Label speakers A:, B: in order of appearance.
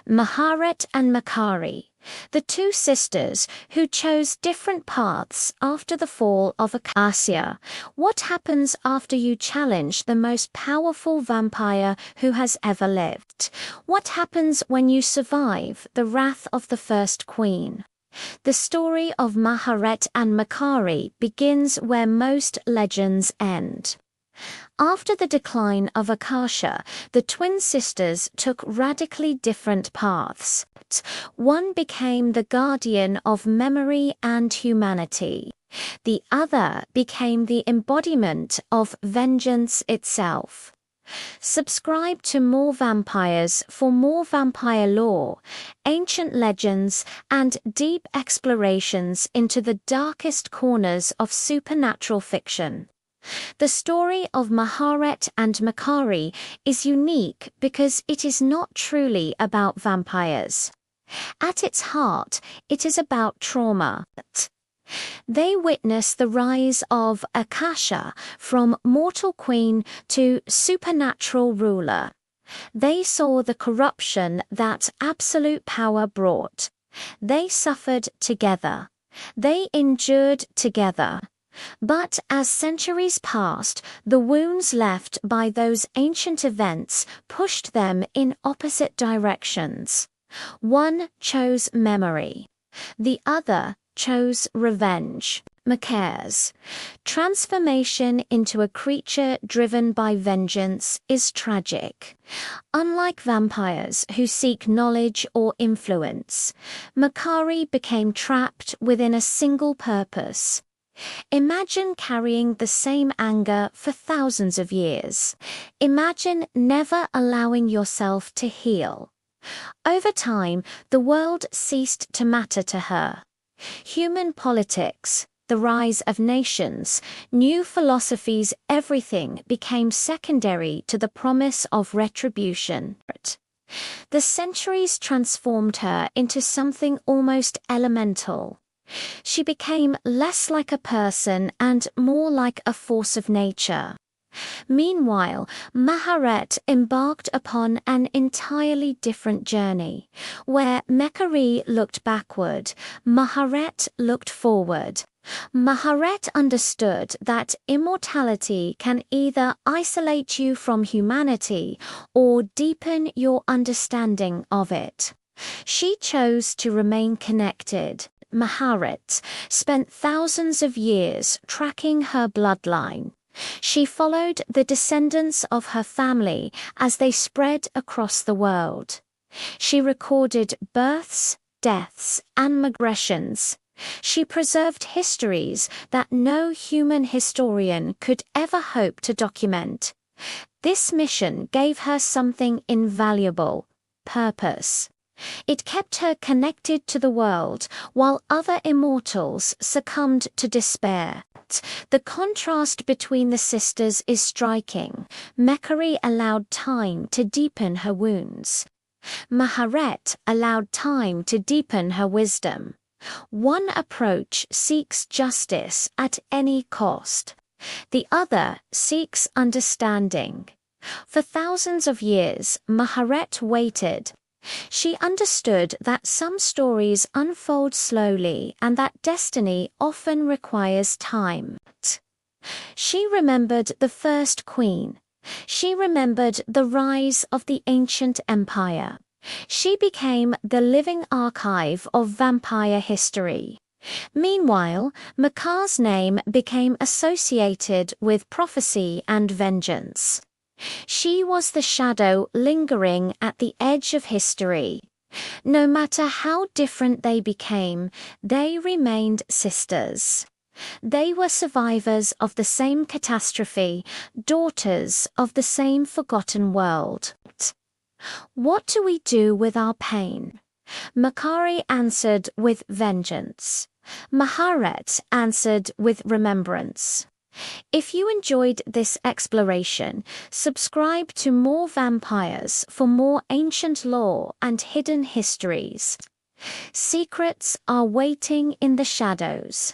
A: Maharet and Mekare, the two sisters who chose different paths after the fall of Akasha. What happens after you challenge the most powerful vampire who has ever lived? What happens when you survive the wrath of the first queen? The story of Maharet and Mekare begins where most legends end. After the decline of Akasha, the twin sisters took radically different paths. One became the guardian of memory and humanity. The other became the embodiment of vengeance itself. Subscribe to More Vampires for more vampire lore, ancient legends, and deep explorations into the darkest corners of supernatural fiction. The story of Maharet and Mekare is unique because it is not truly about vampires. At its heart, it is about trauma. They witness the rise of Akasha from mortal queen to supernatural ruler. They saw the corruption that absolute power brought. They suffered together. They endured together. But as centuries passed, the wounds left by those ancient events pushed them in opposite directions. One chose memory. The other chose revenge. Mekare's transformation into a creature driven by vengeance is tragic. Unlike vampires who seek knowledge or influence, Mekare became trapped within a single purpose. Imagine carrying the same anger for thousands of years. Imagine never allowing yourself to heal. Over time, the world ceased to matter to her. Human politics, the rise of nations, new philosophies, everything became secondary to the promise of retribution. The centuries transformed her into something almost elemental. She became less like a person and more like a force of nature. Meanwhile, Maharet embarked upon an entirely different journey. Where Mekare looked backward, Maharet looked forward. Maharet understood that immortality can either isolate you from humanity or deepen your understanding of it. She chose to remain connected. Maharet spent thousands of years tracking her bloodline. She followed the descendants of her family as they spread across the world. She recorded births, deaths, and migrations. She preserved histories that no human historian could ever hope to document. This mission gave her something invaluable: purpose. It kept her connected to the world while other immortals succumbed to despair. The contrast between the sisters is striking. Mekare allowed time to deepen her wounds. Maharet allowed time to deepen her wisdom. One approach seeks justice at any cost. The other seeks understanding. For thousands of years, Maharet waited. She understood that some stories unfold slowly and that destiny often requires time. She remembered the first queen. She remembered the rise of the ancient empire. She became the living archive of vampire history. Meanwhile, Mekare's name became associated with prophecy and vengeance. She was the shadow lingering at the edge of history. No matter how different they became, they remained sisters. They were survivors of the same catastrophe, daughters of the same forgotten world. What do we do with our pain? Mekare answered with vengeance. Maharet answered with remembrance. If you enjoyed this exploration, subscribe to More Vampires for more ancient lore and hidden histories. Secrets are waiting in the shadows.